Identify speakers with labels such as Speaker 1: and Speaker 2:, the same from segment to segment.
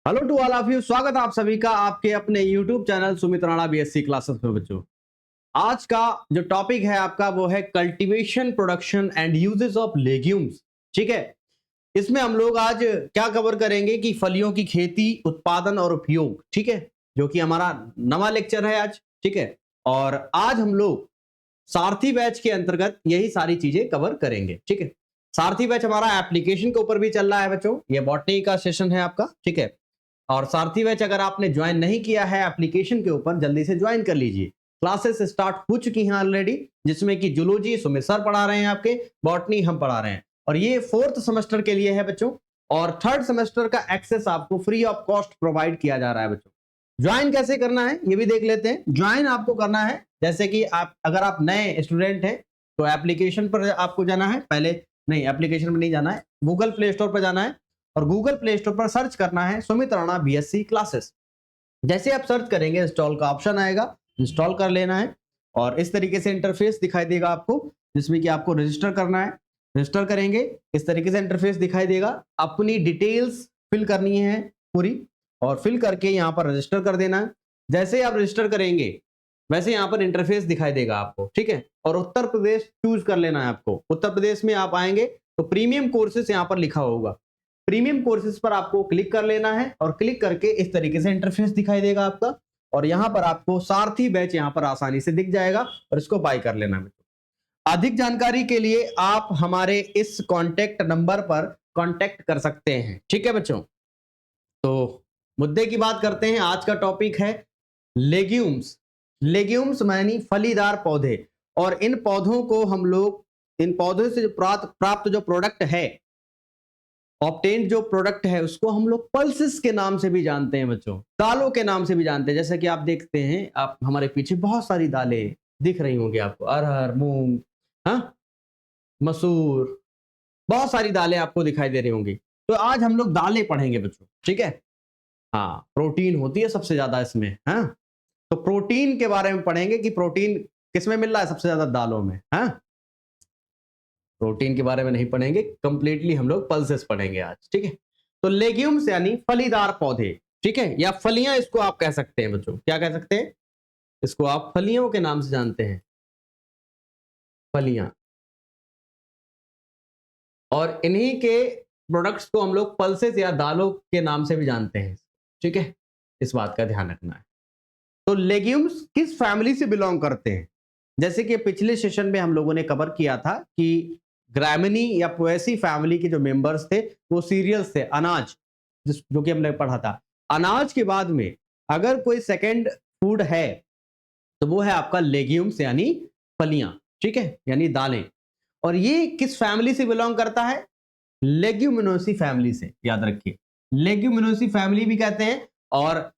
Speaker 1: Hello to all of you, स्वागत है आप सभी का आपके अपने YouTube channel Sumit Rana BSc classes में। बच्चों, आज का जो टॉपिक है आपका वो है cultivation, production and uses of legumes. ठीक है, इसमें हम लोग आज क्या कवर करेंगे कि फलियों की खेती, उत्पादन और उपयोग। ठीक है, जो कि हमारा नवा लेक्चर है आज। ठीक है, और आज हम लोग सारथी बैच के अंतर्गत यही सारी चीजें कवर करेंगे। ठीक है, सारथी बैच हमारा एप्लीकेशन के ऊपर भी चल रहा है बच्चों। ये बॉटनी का सेशन है आपका। ठीक है, और सारथी बैच अगर आपने ज्वाइन नहीं किया है एप्लीकेशन के ऊपर, जल्दी से ज्वाइन कर लीजिए। क्लासेस स्टार्ट हो चुकी हैं ऑलरेडी, जिसमें कि जूलॉजी सुमित सर पढ़ा रहे हैं, आपके बॉटनी हम पढ़ा रहे हैं, और ये 4th सेमेस्टर के लिए है बच्चों। और 3rd सेमेस्टर का एक्सेस आपको फ्री ऑफ कॉस्ट प्रोवाइड किया जा रहा है बच्चों। ज्वाइन कैसे करना है ये भी देख लेते हैं। ज्वाइन आपको करना है, जैसे कि आप अगर आप नए स्टूडेंट हैं तो एप्लीकेशन पर आपको जाना है। पहले नहीं, एप्लीकेशन में नहीं जाना है, गूगल प्ले स्टोर पर जाना है और गूगल प्ले स्टोर पर सर्च करना है सुमित राणा बीएससी क्लासेस। जैसे आप सर्च करेंगे इंस्टॉल का ऑप्शन आएगा, इंस्टॉल कर लेना है और इस तरीके से इंटरफेस दिखाई देगा आपको, जिसमें कि आपको रजिस्टर करना है। रजिस्टर करेंगे, इस तरीके से इंटरफेस दिखाई देगा। अपनी डिटेल्स फिल करनी है पूरी, और फिल करके यहाँ पर रजिस्टर कर देना है। जैसे आप रजिस्टर करेंगे वैसे यहाँ पर इंटरफेस दिखाई देगा आपको। ठीक है, और उत्तर प्रदेश चूज कर लेना है आपको। उत्तर प्रदेश में आप आएंगे तो प्रीमियम कोर्सेस यहाँ पर लिखा होगा, प्रीमियम कोर्सेज पर आपको क्लिक कर लेना है और क्लिक करके इस तरीके से इंटरफेस दिखाई देगा आपका, और यहां पर आपको सारथी बैच यहां पर आसानी से दिख जाएगा और इसको बाय कर लेना है। अधिक जानकारी के लिए आप हमारे इस कांटेक्ट नंबर पर कांटेक्ट कर सकते हैं। ठीक है बच्चों, तो मुद्दे की बात करते हैं। आज का टॉपिक है लेग्यूम्स। लेग्यूम्स मानी फलीदार पौधे, और इन पौधों को हम लोग, इन पौधों से जो प्राप्त जो प्रोडक्ट है, ऑब्टेन जो प्रोडक्ट है, उसको हम लोग पल्सेस के नाम से भी जानते हैं बच्चों, दालों के नाम से भी जानते हैं। जैसे कि आप देखते हैं, आप हमारे पीछे बहुत सारी दालें दिख रही होंगी आपको, अरहर, मूंग, हाँ, मसूर, बहुत सारी दालें आपको दिखाई दे रही होंगी। तो आज हम लोग दालें पढ़ेंगे बच्चों। ठीक है, हाँ, प्रोटीन होती है सबसे ज्यादा इसमें। हाँ, तो प्रोटीन के बारे में पढ़ेंगे कि प्रोटीन किसमें मिल रहा है सबसे ज्यादा, दालों में। हाँ, प्रोटीन के बारे में नहीं पढ़ेंगे, कंप्लीटली हम लोग पल्सेस पढ़ेंगे आज। ठीक है, तो लेग्यूम्स यानी फलीदार पौधे। ठीक है, या फलियां इसको आप कह सकते हैं बच्चों। क्या कह सकते हैं इसको? आप फलियों के नाम से जानते हैं, फलियां। और इन्हीं के प्रोडक्ट्स को हम लोग पल्सेस या दालों के नाम से भी जानते हैं। ठीक है, इस बात का ध्यान रखना है। तो लेग्यूम्स किस फैमिली से बिलोंग करते हैं? जैसे कि पिछले सेशन में हम लोगों ने कवर किया था कि ग्रामिनी या पोएसी फैमिली के जो मेंबर्स थे वो सीरियल्स थे, अनाज, जो कि हमने पढ़ा था। अनाज के बाद में अगर कोई सेकंड फूड है तो वो है आपका लेग्यूम्स यानी फलियां। ठीक है, यानी दालें। और ये किस फैमिली से बिलोंग करता है? लेग्यूमिनोसी फैमिली से, याद रखिए। लेग्यूमिनोसी फैमिली भी कहते हैं, और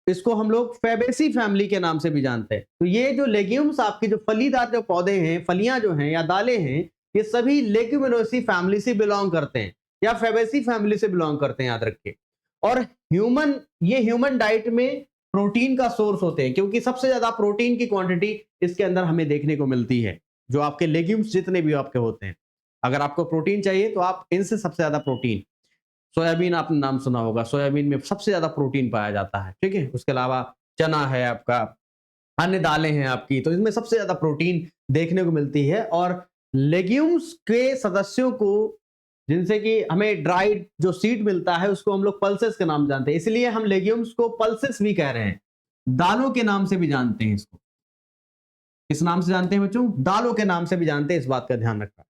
Speaker 1: इसको हम लोग फैबेसी फैमिली के नाम से भी जानते हैं। तो ये जो लेग्यूम्स, आपके जो फलीदार जो पौधे हैं, फलियां जो हैं या दालें हैं, ये सभी लेग्यूमिनोसी फैमिली से बिलोंग करते हैं या फैबेसी फैमिली से बिलोंग करते हैं, याद रखिए। और ये ह्यूमन डाइट में प्रोटीन का सोर्स होते हैं, क्योंकि सबसे ज्यादा प्रोटीन की क्वांटिटी इसके अंदर हमें देखने को मिलती है। जो आपके लेग्यूम्स जितने भी आपके होते हैं, अगर आपको प्रोटीन चाहिए तो आप इनसे सबसे ज्यादा प्रोटीन, सोयाबीन आपने नाम सुना होगा, सोयाबीन में सबसे ज्यादा प्रोटीन पाया जाता है। ठीक है, उसके अलावा चना है आपका, अन्य दालें हैं आपकी, तो इसमें सबसे ज्यादा प्रोटीन देखने को मिलती है। और लेग्यूम्स के सदस्यों को, जिनसे कि हमें ड्राइड जो सीड मिलता है, उसको हम लोग पल्सेस के नाम जानते हैं, इसलिए हम लेग्यूम्स को पल्सेस भी कह रहे हैं, दालों के नाम से भी जानते हैं इसको। किस नाम से जानते हैं बच्चों? दालों के नाम से भी जानते हैं, इस बात का ध्यान रखना।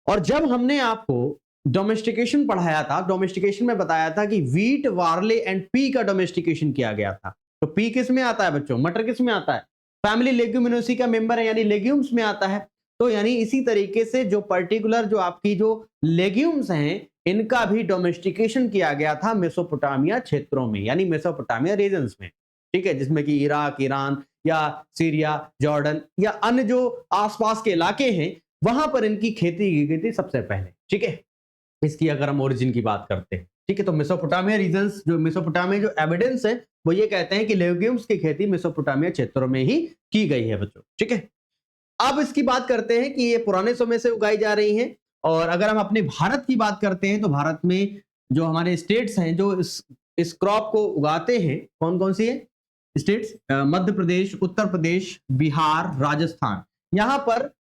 Speaker 1: और जब हमने आपको डोमेस्टिकेशन पढ़ाया था, डोमेस्टिकेशन में बताया था कि व्हीट, वार्ले एंड पी का डोमेस्टिकेशन किया गया था। तो पी किस में आता है बच्चों? मटर किस में आता है? फैमिली लेग्यूमिनोसी का मेंबर है, यानी लेग्यूम्स में आता है। तो यानी इसी तरीके से जो पर्टिकुलर जो आपकी जो लेग्यूम्स हैं, इनका भी डोमेस्टिकेशन किया गया था मेसोपोटामिया क्षेत्रों में, यानी मेसोपोटामिया रीजन्स में। ठीक है, जिसमें कि इराक, ईरान या सीरिया, जॉर्डन या अन्य जो आसपास के इलाके हैं, वहां पर इनकी खेती की गई थी सबसे पहले। ठीक है, इसकी अगर हम ओरिजिन की बात करते हैं। ठीक है, तो मेसोपोटामिया रीजन्स, जो मेसोपोटामिया जो एविडेंस है, वो ये कहते हैं कि लेग्यूम्स की खेती मेसोपोटामिया क्षेत्रों में ही की गई है बच्चों। ठीक है, अब इसकी बात करते हैं कि ये पुराने समय से उगाई जा रही हैं। और अगर हम अपने भारत की बात करते हैं तो भारत में जो हमारे स्टेट्स हैं, जो इस क्रॉप को उगाते हैं, कौन कौन सी है स्टेट्स? मध्य प्रदेश, उत्तर प्रदेश, बिहार, राजस्थान। यहां पर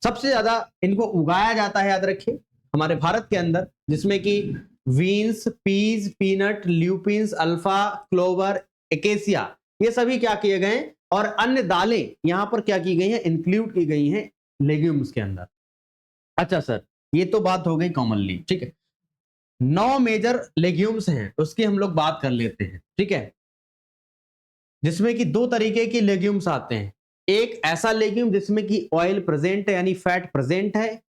Speaker 1: सबसे ज्यादा इनको उगाया जाता है, याद रखिए, हमारे भारत के अंदर, जिसमें कि beans, peas, peanut, lupins, alpha, clover, acacia, ये सभी क्या किए गए हैं, और अन्य दालें यहां पर क्या की गई हैं, इंक्लूड की गई हैं लेग्यूम्स के अंदर। अच्छा सर, ये तो बात हो गई कॉमनली, ठीक है। 9 मेजर लेग्यूम्स हैं, उसकी हम लोग बात कर लेते हैं, ठीक है, जिसमें कि दो तरीके की लेग्यूम्स आते हैं। एक ऐसा लेग्यूम जिसमें कि ऑयल प्रेजेंट है, यानी फैट प्रेजेंट है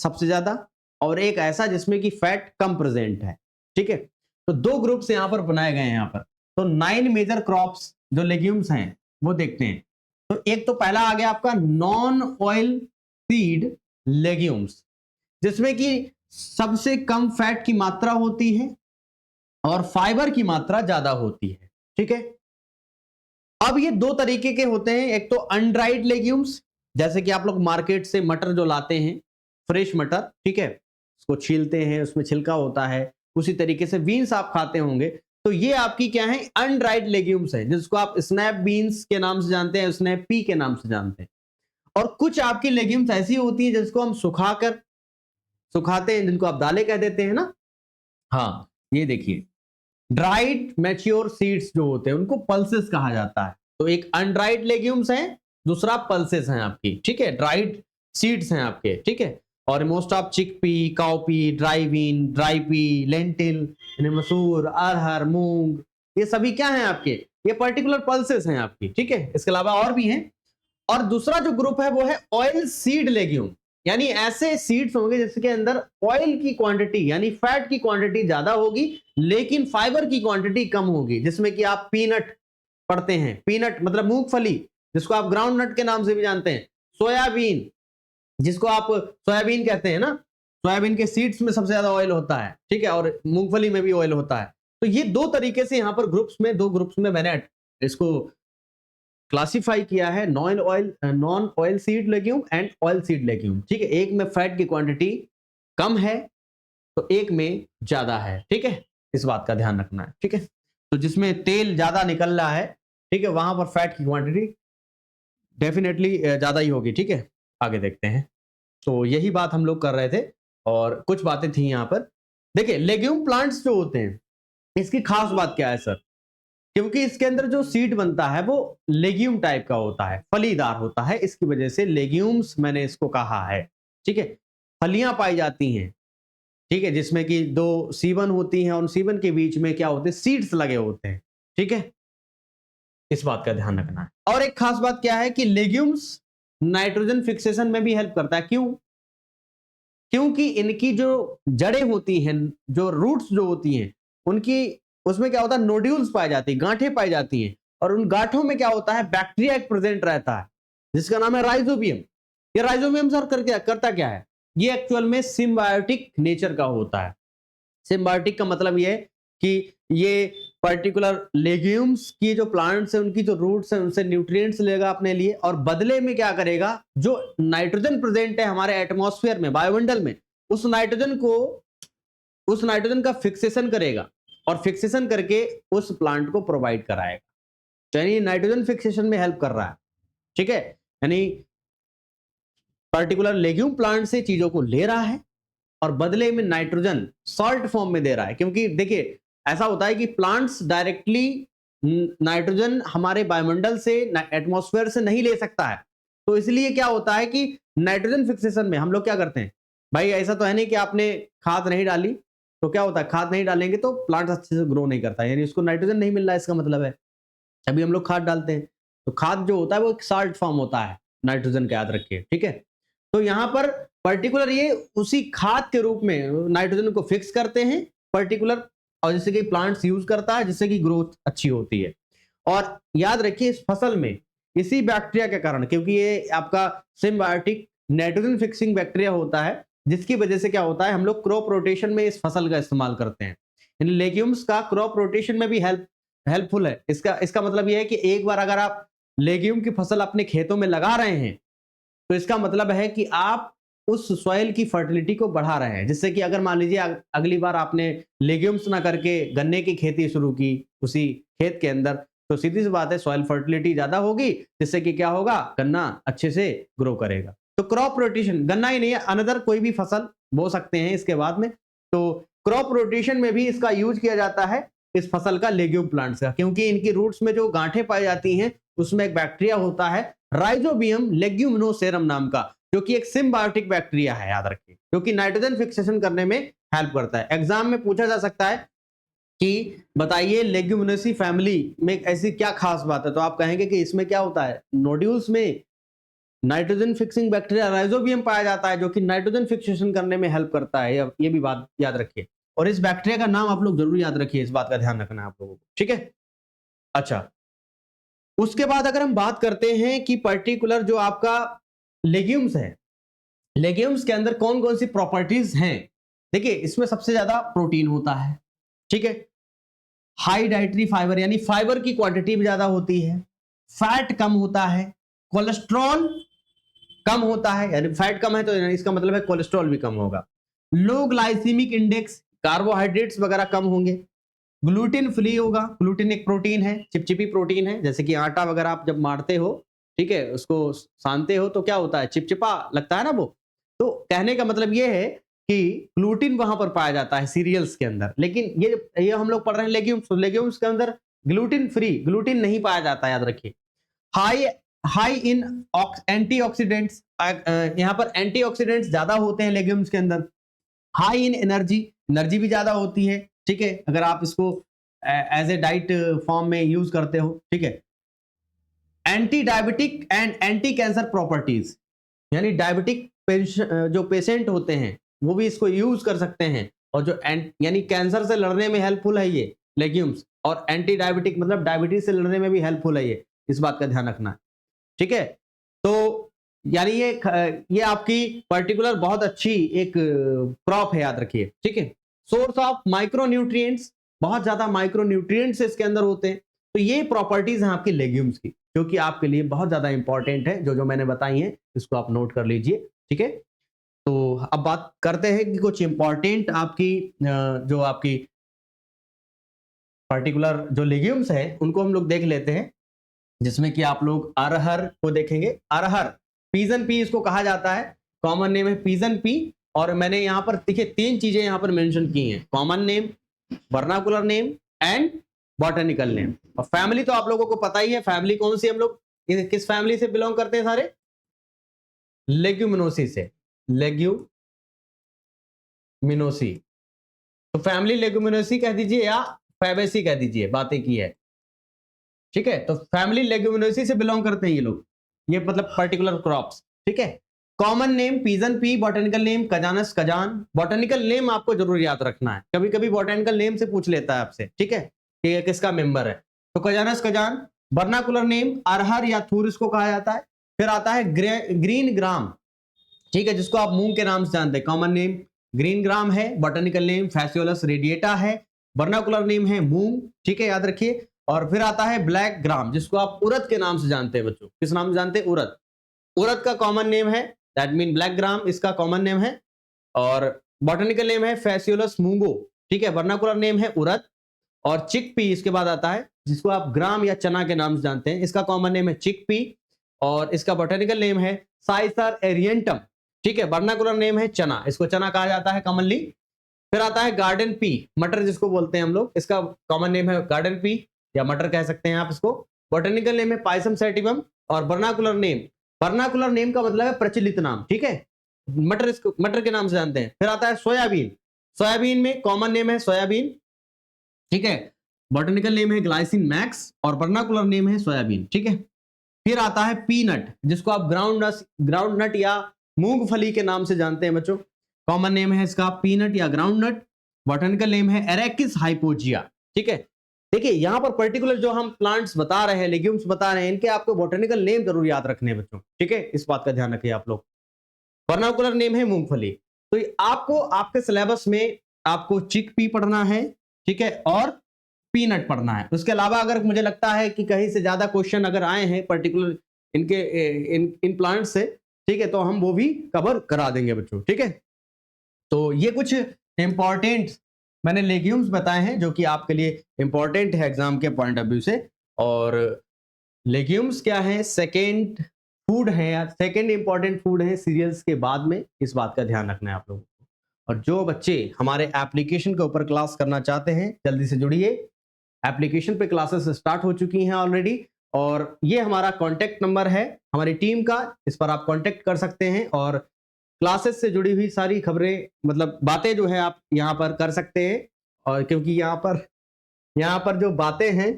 Speaker 1: सबसे ज्यादा, और एक ऐसा जिसमें कि फैट कम प्रेजेंट है, ठीक है। तो दो ग्रुप्स यहां पर बनाए गए हैं यहां पर। तो 9 मेजर क्रॉप्स जो लेग्यूम्स हैं वो देखते हैं। तो एक तो पहला आ गया आपका नॉन ऑयल सीड लेग्यूम्स, जिसमें कि सबसे कम फैट की मात्रा होती है और फाइबर की मात्रा ज्यादा होती है, ठीक है। अब ये दो तरीके के होते हैं, एक तो अनड्राइड लेग्यूम्स, जैसे कि आप लोग मार्केट से मटर जो लाते हैं, फ्रेश मटर, ठीक है, उसको छीलते हैं, उसमें छिलका होता है, उसी तरीके से बीन्स आप खाते होंगे, तो ये आपकी क्या है, अनड्राइड लेग्यूम्स है, जिसको आप स्नैप बीन्स के नाम से जानते हैं, स्नैप पी के नाम से जानते हैं। और कुछ आपकी लेग्यूम्स ऐसी होती है जिसको हम सुखाते हैं, जिनको आप दालें कह देते हैं ना। हाँ, ये देखिए, ड्राइड मैच्योर सीड्स जो होते हैं उनको पल्सेस कहा जाता है। तो एक अनड्राइड लेग्यूम्स हैं, दूसरा पल्सेस हैं आपकी, ठीक है, ड्राइड सीड्स हैं आपके, ठीक है। और most of chickpea, cowpea, dry bean, dry pea, lentil, masoor, arhar, मूंग, ये सभी क्या हैं आपके, ये पर्टिकुलर पल्सेस हैं आपकी, ठीक है। इसके अलावा और भी हैं। और दूसरा जो ग्रुप है वो है ऑयल सीड लेग्यूम, यानी ऐसे सीड्स होंगे जिसके अंदर ऑयल की क्वांटिटी यानी फैट की क्वांटिटी ज्यादा होगी लेकिन फाइबर की क्वांटिटी कम होगी, जिसमें कि आप पीनट पढ़ते हैं, पीनट मतलब मूंगफली, जिसको आप ग्राउंड नट के नाम से भी जानते हैं, सोयाबीन, जिसको आप सोयाबीन कहते हैं ना, सोयाबीन के सीड्स में सबसे ज्यादा ऑयल होता है, ठीक है, और मूंगफली में भी ऑयल होता है। तो ये दो तरीके से यहां पर दो ग्रुप्स में मैंने इसको क्लासिफाई किया है, non oil seed legume and oil seed legume, ठीक है। एक में फैट की क्वांटिटी कम है तो एक में ज्यादा है, ठीक है, इस बात का ध्यान रखना है, ठीक है। तो जिसमें तेल ज्यादा निकल रहा है, ठीक है, वहां पर फैट की क्वांटिटी डेफिनेटली ज्यादा ही होगी, ठीक है। आगे देखते हैं। तो यही बात हम लोग कर रहे थे और कुछ बातें थी यहां पर। देखिए, लेग्यूम प्लांट्स जो होते हैं, इसकी खास बात क्या है सर, क्योंकि इसके अंदर जो सीड बनता है वो लेग्यूम टाइप का होता है, फलीदार होता है, इसकी वजह से लेग्यूम्स मैंने इसको कहा है, ठीक है। फलियां पाई जाती हैं, ठीक है, जिसमें कि दो सीवन होती हैं और सीवन के बीच में क्या होते हैं, सीड्स लगे होते हैं, ठीक है, इस बात का ध्यान रखना है। और एक खास बात क्या है कि लेग्यूम्स नाइट्रोजन फिक्सेशन में भी हेल्प करता है। क्यों? क्योंकि इनकी जो जड़ें होती हैं, जो रूट्स जो होती हैं, उनकी उसमें क्या होता है, नोड्यूल्स पाई जाती है, गांठें पाई जाती हैं, और उन गांठों में क्या होता है, बैक्टीरिया एक प्रेजेंट रहता है जिसका नाम है राइजोबियम। ये राइजोबियम सर करता क्या है, ये एक्चुअल में सिम्बायोटिक नेचर का होता है। सिम्बायोटिक का मतलब ये है कि ये पर्टिकुलर लेग्यूम्स की जो प्लांट्स है, उनकी जो रूट्स है, उनसे न्यूट्रिएंट्स लेगा अपने लिए, और बदले में क्या करेगा, जो नाइट्रोजन प्रेजेंट है हमारे एटमॉस्फेयर में, वायुमंडल में, उस नाइट्रोजन का फिक्सेशन करेगा और फिक्सेशन करके उस प्लांट को प्रोवाइड कराएगा। तो यानी नाइट्रोजन फिक्सेशन में हेल्प कर रहा है, ठीक है। यानी पर्टिकुलर लेग्यूम प्लांट से चीजों को ले रहा है और बदले में नाइट्रोजन सॉल्ट फॉर्म में दे रहा है। क्योंकि देखिए, ऐसा होता है कि प्लांट्स डायरेक्टली नाइट्रोजन हमारे वायुमंडल से, एटमॉस्फेयर से नहीं ले सकता है। तो इसलिए क्या होता है कि नाइट्रोजन फिक्सेशन में हम लोग क्या करते हैं, भाई ऐसा तो है नहीं कि आपने खाद नहीं डाली, तो क्या होता है, खाद नहीं डालेंगे तो प्लांट अच्छे से ग्रो नहीं करता, यानी उसको नाइट्रोजन नहीं मिल रहा है, इसका मतलब है। अभी हम लोग खाद डालते हैं तो खाद जो होता है वो एक साल्ट फॉर्म होता है नाइट्रोजन का, याद रखिए, ठीक है। तो यहां पर पर्टिकुलर ये उसी खाद के रूप में नाइट्रोजन को फिक्स करते हैं पर्टिकुलर, और जिससे कि प्लांट्स यूज करता है, जिससे कि ग्रोथ अच्छी होती है। और याद रखिए, इस फसल में इसी बैक्टीरिया के कारण, क्योंकि ये आपका सिम्बायोटिक नाइट्रोजन फिक्सिंग बैक्टीरिया होता है, जिसकी वजह से क्या होता है, हम लोग क्रॉप रोटेशन में इस फसल का इस्तेमाल करते हैं। इन लेग्यूम्स का क्रॉप रोटेशन में भी हेल्पफुल है। इसका मतलब यह है कि एक बार अगर आप लेग्यूम की फसल अपने खेतों में लगा रहे हैं, तो इसका मतलब है कि आप उस सॉइल की फर्टिलिटी को बढ़ा रहे हैं, जिससे कि अगर मान लीजिए अगली बार आपने लेग्यूम्स ना करके गन्ने की खेती शुरू की उसी खेत के अंदर, तो सीधी सी बात है सॉइल फर्टिलिटी ज्यादा होगी, जिससे कि क्या होगा, गन्ना अच्छे से ग्रो करेगा। तो क्रॉप रोटेशन, गन्ना ही नहीं है, अनदर कोई भी फसल बो सकते हैं इसके बाद में। तो क्रॉप रोटेशन में भी इसका यूज किया जाता है इस फसल का, लेग्यूम प्लांट्स का, क्योंकि इनकी रूट्स में जो गांठें पाई जाती हैं उसमें एक बैक्टीरिया होता है राइजोबियम लेग्यूमिनोसेरम नाम का, जो कि एक सिम्बायोटिक बैक्टीरिया है, याद रखिए, जो कि नाइट्रोजन फिक्सेशन करने में हेल्प करता है। एग्जाम में पूछा जा सकता है कि बताइए लेग्यूमिनेसी फैमिली में ऐसी क्या खास बात है, तो आप कहेंगे कि इसमें क्या होता है, नोड्यूल्स में नाइट्रोजन फिक्सिंग बैक्टीरिया राइजोबियम पाया जाता है, जो कि नाइट्रोजन फिक्सेशन करने में हेल्प करता है। ये भी बात याद रखिए, और इस बैक्टीरिया का नाम आप लोग जरूर याद रखिए, इस बात का ध्यान रखना है आप लोगों को, ठीक है। अच्छा, उसके बाद अगर हम बात करते हैं कि पर्टिकुलर जो आपका लेग्यूम्स है, लेग्यूम्स के अंदर कौन कौन सी प्रॉपर्टीज हैं, देखिए इसमें सबसे ज्यादा प्रोटीन होता है, ठीक है, हाई डाइटरी फाइबर यानी फाइबर की क्वांटिटी भी ज्यादा होती है, फैट कम होता है, कोलेस्ट्रॉल कम होता है, यानी फैट कम है तो इसका मतलब है कोलेस्ट्रॉल भी कम होगा, लो ग्लाइसीमिक इंडेक्स, कार्बोहाइड्रेट्स वगैरह कम होंगे, ग्लूटेन फ्री होगा, ग्लूटेन एक प्रोटीन है, चिपचिपी प्रोटीन है, जैसे कि आटा वगैरह आप जब मारते हो, ठीक है, उसको सानते हो तो क्या होता है, चिपचिपा लगता है ना वो, तो कहने का मतलब ये है कि ग्लूटेन वहां पर पाया जाता है सीरियल्स के अंदर, लेकिन ये हम लोग पढ़ रहे हैं लेग्यूम्स, लेग्यूम्स के अंदर ग्लूटेन फ्री, ग्लूटेन नहीं पाया जाता, याद रखिए। हाई हाई इन एंटीऑक्सीडेंट्स, यहाँ पर एंटीऑक्सीडेंट्स ज्यादा होते हैं लेग्यूम्स के अंदर, हाई इन एनर्जी, एनर्जी भी ज्यादा होती है, ठीक है, अगर आप इसको एज ए डाइट फॉर्म में यूज करते हो, ठीक है। Anti diabetic and anti cancer properties, यानी डायबिटिक जो पेशेंट होते हैं वो भी इसको यूज कर सकते हैं, और जो यानी कैंसर से लड़ने में हेल्पफुल है ये लेग्यूम्स, और एंटी डायबिटिक मतलब डायबिटीज से लड़ने में भी हेल्पफुल है ये, इस बात का ध्यान रखना है, ठीक है। तो यानी ये आपकी पर्टिकुलर बहुत अच्छी एक क्रॉप है, याद रखिए, ठीक है। सोर्स ऑफ माइक्रोन्यूट्रिएंट्स, बहुत ज्यादा माइक्रोन्यूट्रिएंट्स इसके अंदर होते हैं, तो ये प्रॉपर्टीज हैं आपकी लेग्यूम्स की, जो कि आपके लिए बहुत ज्यादा इंपॉर्टेंट है, जो मैंने बताई हैं इसको आप नोट कर लीजिए, ठीक है। तो अब बात करते हैं कि कुछ इंपॉर्टेंट आपकी जो आपकी पर्टिकुलर जो लेग्यूम्स है उनको हम लोग देख लेते हैं, जिसमें कि आप लोग अरहर को देखेंगे। अरहर पीजन पी इसको कहा जाता है, कॉमन नेम है पीजन पी, और मैंने यहाँ पर देखिए 3 चीजें यहाँ पर मेंशन की हैं, common name, vernacular name and botanical name. और फैमिली तो आप लोगों को पता ही है, फैमिली कौन सी, हम लोग किस फैमिली से बिलोंग करते हैं सारे, लेग्यूमिनोसी से, लेग्यूमिनोसी, तो फैमिली लेग्यूमिनोसी कह दीजिए या फैबेसी कह दीजिए, बातें की है, ठीक है। तो फैमिली लेग्यूमिनोसी से बिलोंग करते हैं ये लोग, ये मतलब पर्टिकुलर क्रॉप्स, ठीक है। Common name pigeon pea, botanical name Cajanus cajan, botanical name आपको जरूर याद रखना है, कभी कभी बॉटनिकल नेम से पूछ लेता है आपसे, ठीक है, कि ये किसका मेंबर है, तो कजानस कजान। वर्नाकुलर नेम अरहर या थूर इसको कहा जाता है। फिर आता है ग्रीन ग्राम, ठीक है, जिसको आप मूंग के नाम से जानते हैं, कॉमन नेम ग्रीन ग्राम है, बॉटनिकल नेम फैसियोलस रेडिएटा है, वर्नाकुलर नेम है मूंग, ठीक है, याद रखिए। और फिर आता है ब्लैक ग्राम, जिसको आप उड़द के नाम से जानते हैं बच्चों, किस नाम से जानते हैं, उड़द, उड़द का कॉमन नेम है, दैट मीन ब्लैक ग्राम इसका कॉमन नेम है, और बॉटनिकल नेम है फैसियोलस मूंगो, ठीक है, वर्नाकुलर नेम है उड़द। और चिकपी इसके बाद आता है, जिसको आप ग्राम या चना के नाम से जानते हैं, इसका कॉमन नेम है चिकपी, और इसका बॉटनिकल नेम है साइसर एरिएंटम, ठीक है, वर्नाकुलर नेम है चना, इसको चना कहा जाता है कॉमनली। फिर आता है गार्डन पी, मटर जिसको बोलते हैं हम लोग, इसका कॉमन नेम है गार्डन पी या मटर कह सकते हैं आप इसको, बॉटनिकल नेम है पाइसम सैटिवम, और वर्नाकुलर नेम का मतलब है प्रचलित नाम, ठीक है, मटर इसको मटर के नाम से जानते हैं। फिर आता है सोयाबीन, सोयाबीन में कॉमन नेम है सोयाबीन, ठीक है, बॉटनिकल नेम है ग्लाइसिन मैक्स, और वर्नाकुलर नेम है सोयाबीन, ठीक है। फिर आता है पीनट, जिसको आप ग्राउंड नट या मूंगफली के नाम से जानते हैं बच्चों, कॉमन नेम है इसका पीनट या ग्राउंड नट, बॉटनिकल नेम है एरेकिस हाइपोजिया, ठीक है। देखिए यहां पर पर्टिकुलर जो हम प्लांट्स बता रहे हैं, लेग्यूम्स बता रहे हैं, इनके आपको बॉटनिकल नेम जरूर याद रखने हैं बच्चों, ठीक है, इस बात का ध्यान रखिए आप लोग। वर्नाकुलर नेम है मूंगफली, तो आपको आपके सिलेबस में आपको चिक पी पढ़ना है, ठीक है, और पीनट पढ़ना है। उसके अलावा अगर मुझे लगता है कि कहीं से ज्यादा क्वेश्चन अगर आए हैं पर्टिकुलर इन प्लांट से, ठीक है, तो हम वो भी कवर करा देंगे बच्चों। ठीक है, तो ये कुछ इंपॉर्टेंट मैंने लेग्यूम्स बताए हैं जो कि आपके लिए इंपॉर्टेंट है एग्जाम के पॉइंट ऑफ व्यू से। और लेग्यूम्स क्या है, सेकेंड फूड है या सेकेंड इंपॉर्टेंट फूड है सीरियल्स के बाद में, इस बात का ध्यान रखना है आप लोगों को। और जो बच्चे हमारे एप्लीकेशन के ऊपर क्लास करना चाहते हैं जल्दी से जुड़िए, एप्लीकेशन पे क्लासेस स्टार्ट हो चुकी हैं ऑलरेडी, और ये हमारा कॉन्टेक्ट नंबर है हमारी टीम का, इस पर आप कॉन्टेक्ट कर सकते हैं और क्लासेस से जुड़ी हुई सारी खबरें मतलब बातें जो है आप यहाँ पर कर सकते हैं। और क्योंकि यहाँ पर जो बातें हैं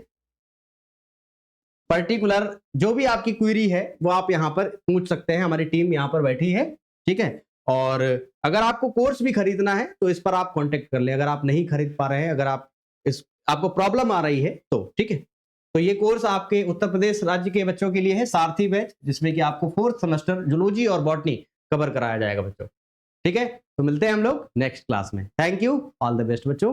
Speaker 1: पर्टिकुलर, जो भी आपकी क्वेरी है वो आप यहाँ पर पूछ सकते हैं, हमारी टीम यहाँ पर बैठी है। ठीक है, और अगर आपको कोर्स भी खरीदना है तो इस पर आप कांटेक्ट कर लें, अगर आप नहीं खरीद पा रहे हैं, अगर आपको प्रॉब्लम आ रही है तो। ठीक है, तो ये कोर्स आपके उत्तर प्रदेश राज्य के बच्चों के लिए है, सारथी बैच, जिसमें कि आपको 4th सेमेस्टर जूलॉजी और बॉटनी कवर कराया जाएगा बच्चों। ठीक है, तो मिलते हैं हम लोग नेक्स्ट क्लास में। Thank you, all the best बच्चों।